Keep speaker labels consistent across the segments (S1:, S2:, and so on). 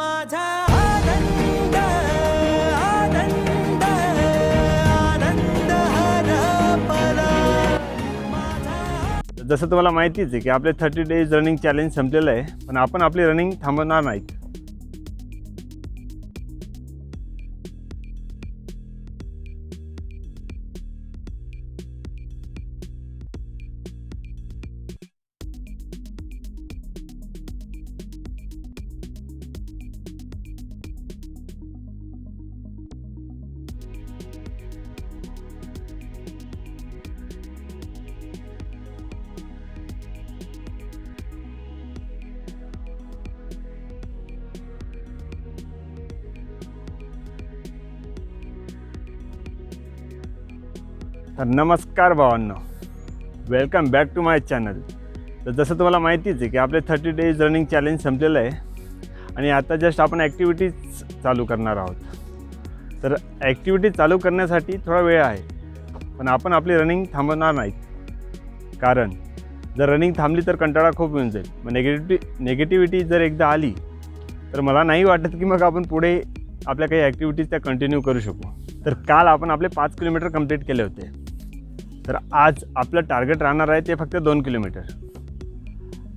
S1: माझा आनंद आनंद आनंद हरपला माझा।
S2: जसं तुम्हाला माहितीच आहे की आपले 30 डेज रनिंग चॅलेंज संपलेलं आहे, पण आपण आपली रनिंग थांबवणार नाहीत. तर नमस्कार भावांनो, welcome back to my channel. तर जसं तुम्हाला माहितीच आहे की आपले 30 डेज रनिंग चॅलेंज संपलेलं आहे आणि आता जस्ट आपण ॲक्टिव्हिटीज चालू करणार आहोत. तर ॲक्टिव्हिटी चालू करण्यासाठी थोडा वेळ आहे, पण आपण आपली रनिंग थांबवणार नाहीत. कारण जर रनिंग थांबली तर कंटाळा खूप येऊन जाईल. मग नेगेटिव्हिटी जर एकदा आली तर मला नाही वाटत की मग आपण पुढे आपल्या काही ॲक्टिव्हिटीज त्या कंटिन्यू करू शकू. तर काल आपण आपले 5 किलोमीटर कंप्लीट केले होते. तर आज आपलं टार्गेट राहणार आहे ते फक्त 2 किलोमीटर,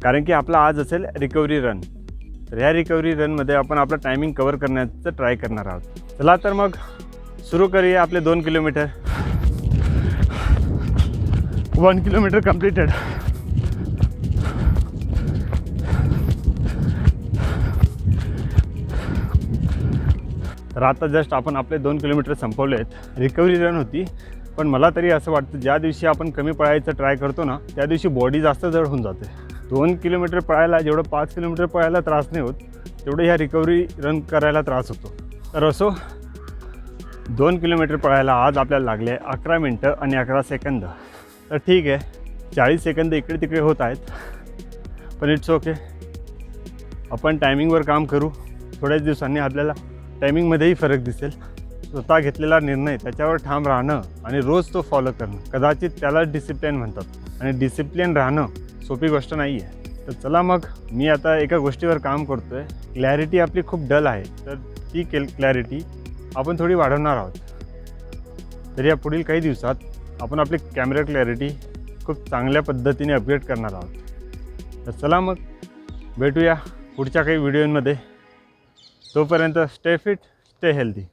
S2: कारण की आपला आज असेल रिकव्हरी रन. तर ह्या रिकव्हरी रनमध्ये आपण आपलं टायमिंग कवर करण्याचं ट्राय करणार आहोत. चला तर मग सुरू करूया आपले 2 किलोमीटर. 1 kilometre completed. तर आता जस्ट आपण आपले 2 किलोमीटर संपवले आहेत. रिकव्हरी रन होती, पण मला तरी असं वाटतं ज्या दिवशी आपण कमी पळायचं ट्राय करतो ना, त्या दिवशी बॉडी जास्त जड होऊन जाते. 2 किलोमीटर पळायला जेवढं 5 किलोमीटर पळायला त्रास नाही होत, तेवढं ह्या रिकव्हरी रन करायला त्रास होतो. तर असो, 2 किलोमीटर पळायला आज आपल्याला लागले 11 मिनटं आणि 11 सेकंद. तर ठीक आहे, 40 सेकंद इकडे तिकडे होत आहेत, पण इट्स ओके. आपण टायमिंगवर काम करू. थोड्याच दिवसांनी आपल्याला टायमिंगमध्येही फरक दिसेल. स्वतः घेतलेला निर्णय त्याच्यावर ठाम राहणं आणि रोज तो फॉलो करणं, कदाचित त्याला डिसिप्लिन म्हणतात. आणि डिसिप्लिन राहणं सोपी गोष्ट नाही आहे. तर चला मग, मी आता एका गोष्टीवर काम करतो आहे. क्लॅरिटी आपली खूप डल आहे, तर ती क्लॅरिटी आपण थोडी वाढवणार आहोत. तर या पुढील काही दिवसात आपण आपली कॅमेरा क्लॅरिटी खूप चांगल्या पद्धतीने अपग्रेड करणार आहोत. तर चला मग, भेटूया पुढच्या काही व्हिडिओमध्ये. तोपर्यंत स्टे फिट, स्टे हेल्दी.